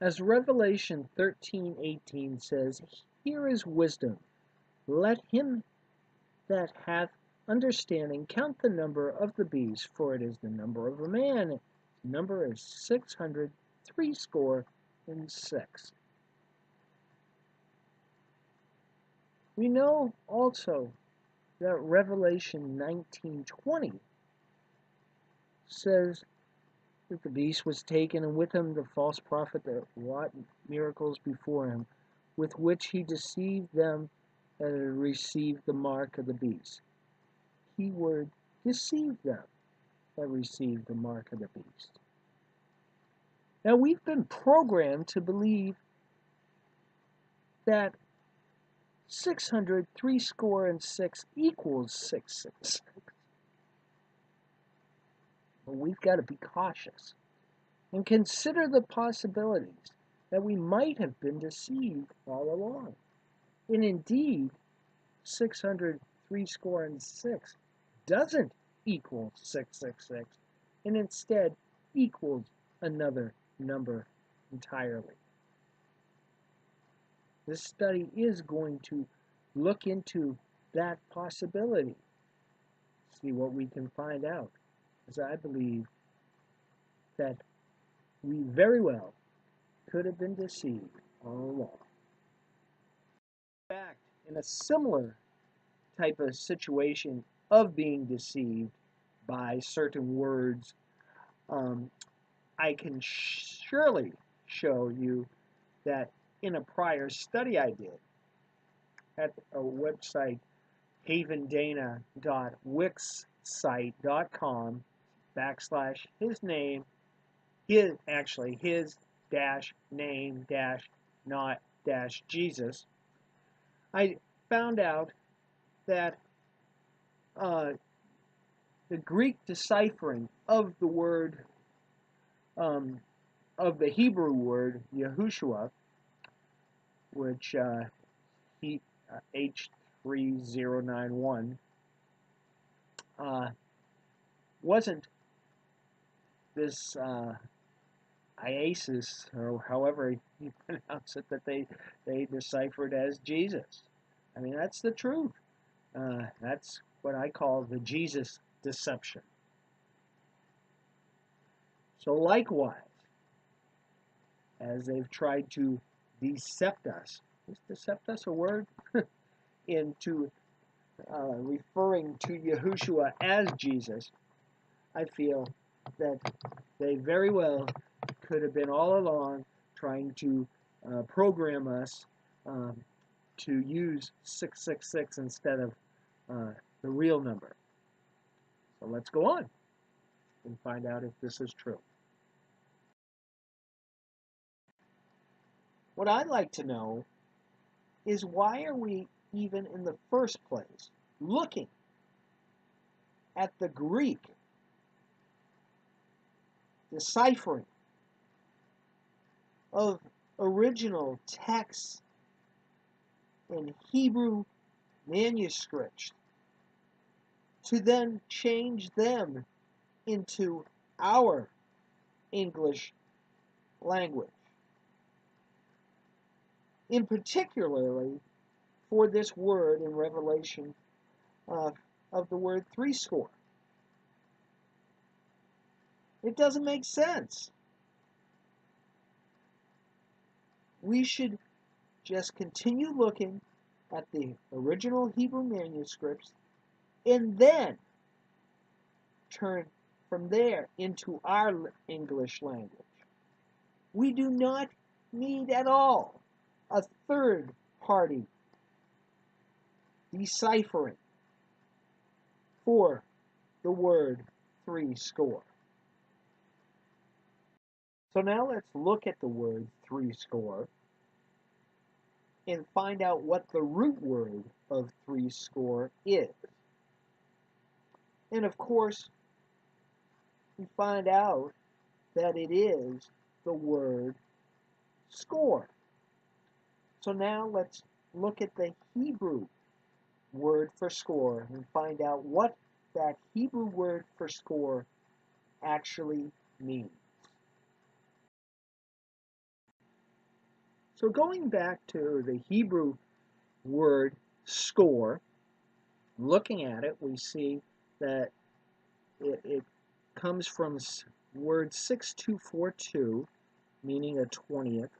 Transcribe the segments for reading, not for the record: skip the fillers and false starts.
As Revelation 13:18 says, "Here is wisdom. Let him that hath understanding count the number of the beast, for it is the number of a man. Its number is 600 threescore and six." We know also that Revelation 19:20 says that the beast was taken, and with him the false prophet that wrought miracles before him, with which he deceived them that had received the mark of the beast. Keyword, deceived them that received the mark of the beast. Now we've been programmed to believe that 600 threescore and six equals 666. But we've got to be cautious and consider the possibilities that we might have been deceived all along. And indeed, 600 threescore and six doesn't equal 666, and instead equals another number entirely. This study is going to look into that possibility, see what we can find out, as I believe that we very well could have been deceived all along. In fact, in a similar type of situation of being deceived by certain words, I can surely show you that in a prior study I did at a website, havendana.wixsite.com /his name, his dash name dash not dash Jesus, I found out that the Greek deciphering of the word, of the Hebrew word Yahushua, which H3091, wasn't this Iasis, or however you pronounce it, that they deciphered as Jesus. I mean, that's the truth. That's what I call the Jesus deception. So likewise, as they've tried to decept us, is decept us a word? into referring to Yahushua as Jesus, I feel that they very well could have been all along trying to program us to use 666 instead of the real number. So let's go on and find out if this is true. What I'd like to know is, why are we even in the first place looking at the Greek deciphering of original texts in Hebrew manuscripts to then change them into our English language? In particularly for this word in Revelation of the word threescore. It doesn't make sense. We should just continue looking at the original Hebrew manuscripts and then turn from there into our English language. We do not need at all a third party deciphering for the word threescore. So now let's look at the word threescore and find out what the root word of threescore is. And of course, we find out that it is the word score. So now let's look at the Hebrew word for score and find out what that Hebrew word for score actually means. So going back to the Hebrew word score, looking at it, we see that it comes from word 6242, meaning a 20th.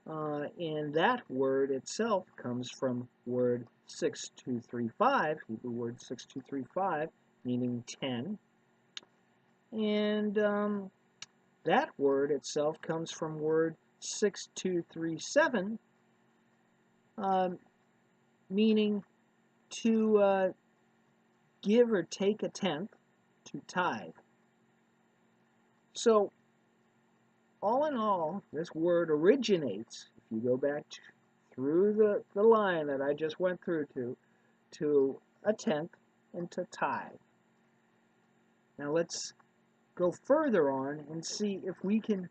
And that word itself comes from word 6235, Hebrew word 6235, meaning 10. And that word itself comes from word 6237, meaning to give or take a tenth, to tithe. So, all in all, this word originates, if you go back through the line that I just went through to a tenth and to tithe. Now let's go further on and see if we can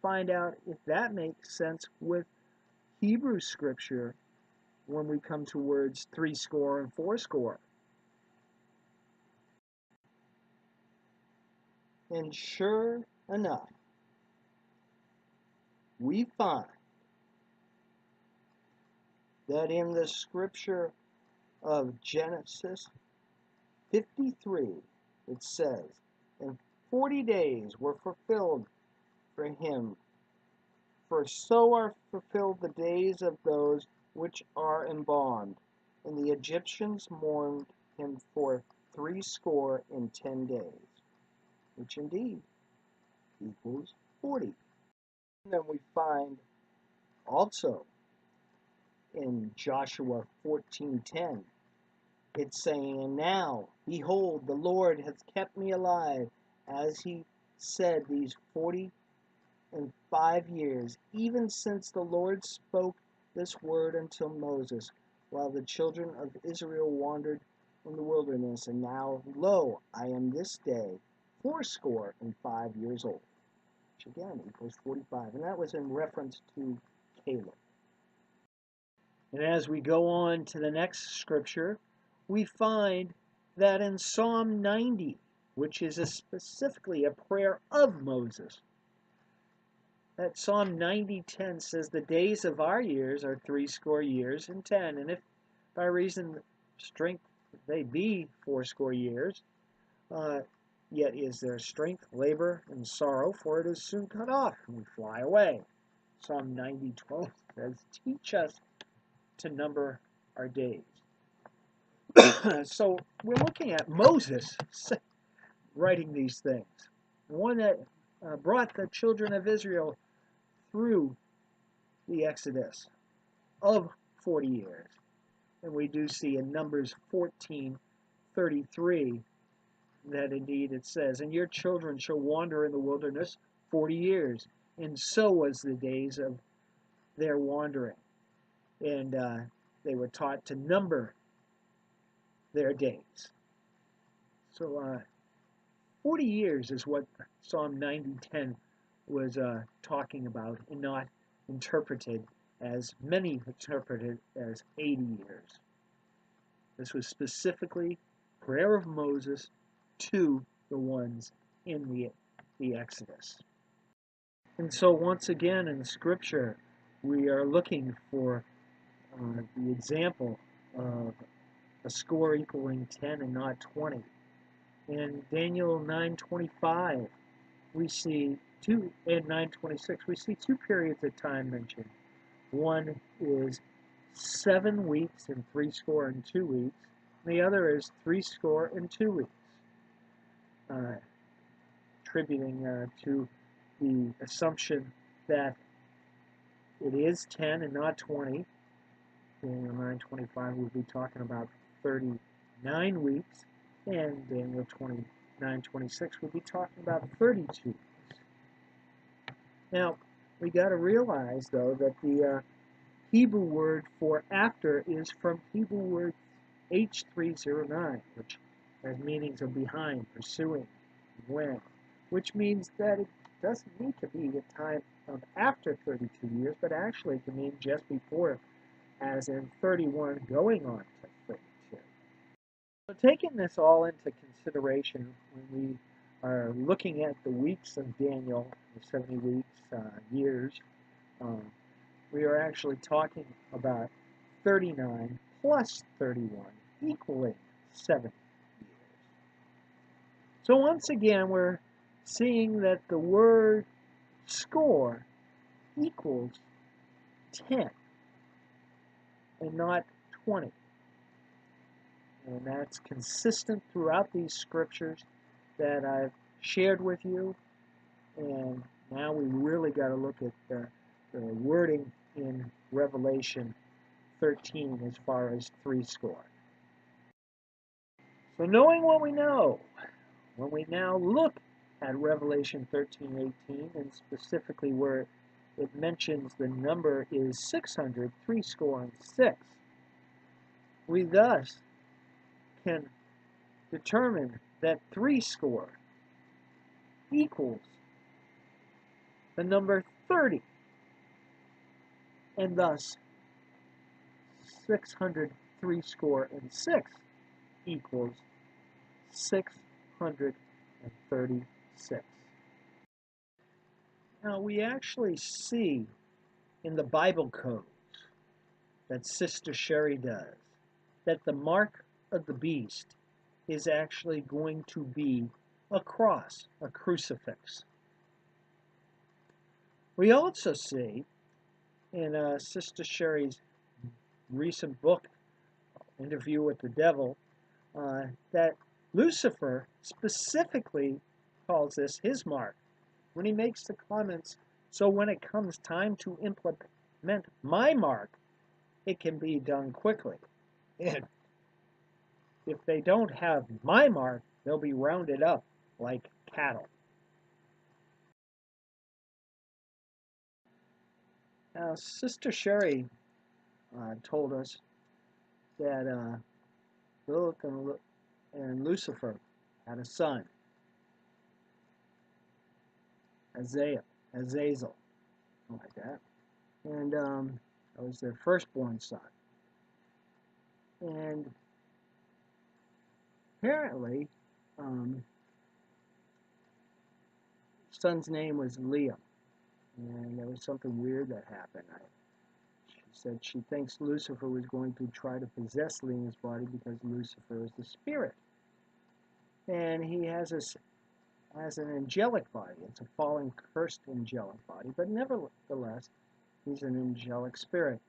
find out if that makes sense with Hebrew scripture when we come to words threescore and fourscore. And sure enough, we find that in the scripture of Genesis 53, it says, and 40 days were fulfilled for him, for so are fulfilled the days of those which are in bond. And the Egyptians mourned him for 10 days, which indeed equals 40. And then we find also in Joshua 14:10, it's saying, and now, behold, the Lord hath kept me alive, as he said, these 45 years, even since the Lord spoke this word until Moses, while the children of Israel wandered in the wilderness. And now, lo, I am this day 5 years old, which again equals 45. And that was in reference to Caleb. And as we go on to the next scripture, we find that in Psalm 90, which is specifically a prayer of Moses, that Psalm 90:10 says, the days of our years are 60 years and 10, and if by reason of strength they be 80 years, yet is their strength, labor, and sorrow, for it is soon cut off, and we fly away. Psalm 90:12 says, teach us to number our days. So we're looking at Moses writing these things, the one that brought the children of Israel through the Exodus of 40 years. And we do see in Numbers 14:33 that indeed it says, and your children shall wander in the wilderness 40 years, and so was the days of their wandering. And they were taught to number their days. So 40 years is what Psalm 90:10 was talking about, and not interpreted as many interpreted as 80 years. This was specifically prayer of Moses to the ones in the Exodus. And so once again in Scripture, we are looking for the example of a score equaling 10 and not 20. In Daniel 9:25, we see two, and 9:26, we see two periods of time mentioned. One is 7 weeks and 62 weeks, and the other is 62 weeks, attributing to the assumption that it is 10 and not 20. Daniel 9:25 will be talking about 39 weeks, and Daniel 9:26 will be talking about 32 weeks. Now, we got to realize, though, that the Hebrew word for after is from Hebrew word H309, which has meanings of behind, pursuing, when, which means that it doesn't need to be a time of after 32 years, but actually can mean just before, as in 31 going on to 32. So taking this all into consideration when we are looking at the weeks of Daniel, the 70 weeks, years, We are actually talking about 39 plus 31 equaling 70 years. So once again, we're seeing that the word score equals 10 and not 20. And that's consistent throughout these scriptures that I've shared with you. And now we really got to look at the wording in Revelation 13 as far as threescore. So knowing what we know, when we now look at Revelation 13:18, and specifically where it mentions the number is 600, threescore and six, we thus can determine that threescore equals the number 30, and thus 600 threescore and six equals 636. Now we actually see in the Bible codes that Sister Sherry does that the mark of the beast is actually going to be a cross, a crucifix. We also see in Sister Sherry's recent book, Interview with the Devil, that Lucifer specifically calls this his mark when he makes the comments, so when it comes time to implement my mark, it can be done quickly. And if they don't have my mark, they'll be rounded up like cattle. Now, Sister Sherry told us that Lilith and Lucifer had a son, Azazel, something like that. And that was their firstborn son. And apparently, son's name was Liam. And there was something weird that happened. She said she thinks Lucifer was going to try to possess Liam's body because Lucifer is the spirit. And he has an angelic body. It's a fallen, cursed angelic body, but nevertheless, he's an angelic spirit.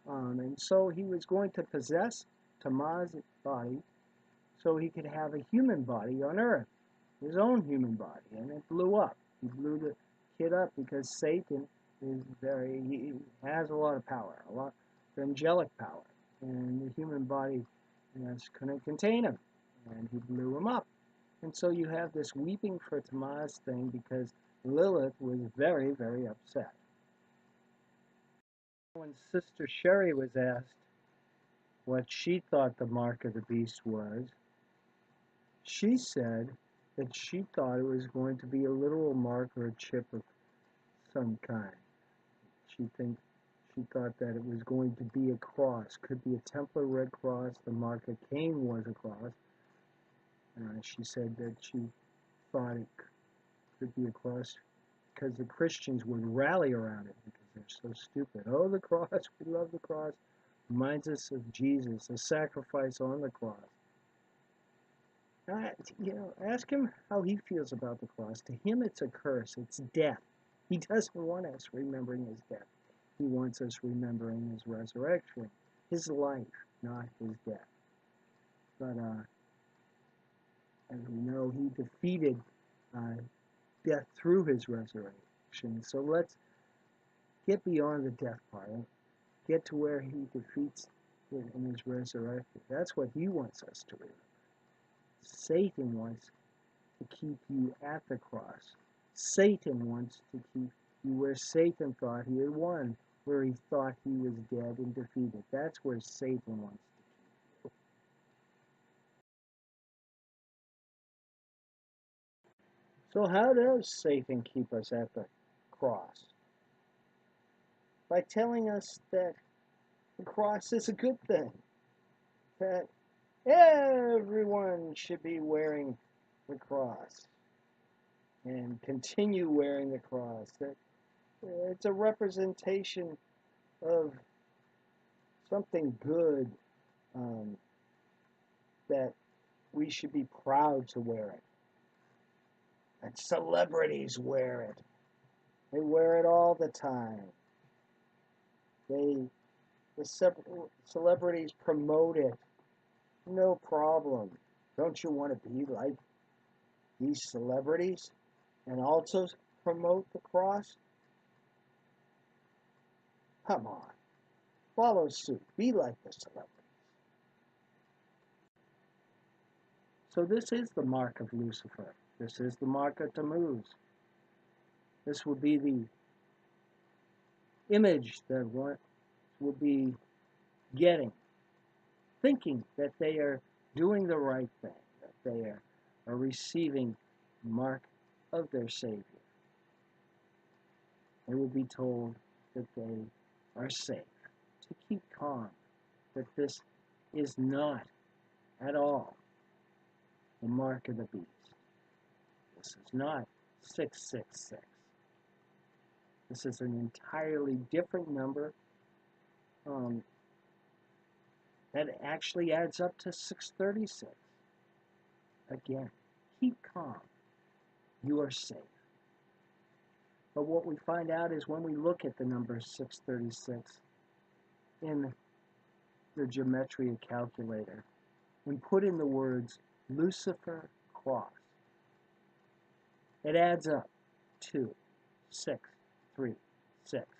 And so he was going to possess Tamaz's body so he could have a human body on earth, his own human body, and it blew up. He blew the kid up because Satan he has a lot of power, a lot of angelic power, and the human body couldn't contain him, and he blew him up. And so you have this weeping for Tamaz thing because Lilith was very, very upset. When Sister Sherry was asked what she thought the mark of the beast was, she said that she thought it was going to be a literal mark or a chip of some kind. She thought that it was going to be a cross, could be a Templar red cross. The mark of Cain was a cross. She said that she thought it could be a cross because the Christians would rally around it because they're so stupid. Oh, the cross, we love the cross. Reminds us of Jesus, the sacrifice on the cross. Ask him how he feels about the cross. To him, it's a curse. It's death. He doesn't want us remembering his death. He wants us remembering his resurrection, his life, not his death. But as we know, he defeated death through his resurrection. So let's get beyond the death part. Get to where he defeats it in his resurrection. That's what he wants us to remember. Satan wants to keep you at the cross. Satan wants to keep you where Satan thought he had won, where he thought he was dead and defeated. That's where Satan wants to keep you. So how does Satan keep us at the cross? By telling us that the cross is a good thing, that everyone should be wearing the cross and continue wearing the cross, that It's a representation of something good, um, that we should be proud to wear it. And celebrities wear it. They wear it all the time. They celebrities promote it. No problem. Don't you want to be like these celebrities and also promote the cross? Come on. Follow suit. Be like the celebrities. So this is the mark of Lucifer. This is the mark of Tammuz. This will be the image that one will be getting, thinking that they are doing the right thing, that they are receiving the mark of their Savior. They will be told that they are safe, to keep calm, that this is not at all the mark of the beast. This is not 666. This is an entirely different number that actually adds up to 636. Again, keep calm. You are safe. But what we find out is when we look at the number 636 in the gematria calculator and put in the words Lucifer cross, it adds up to 636.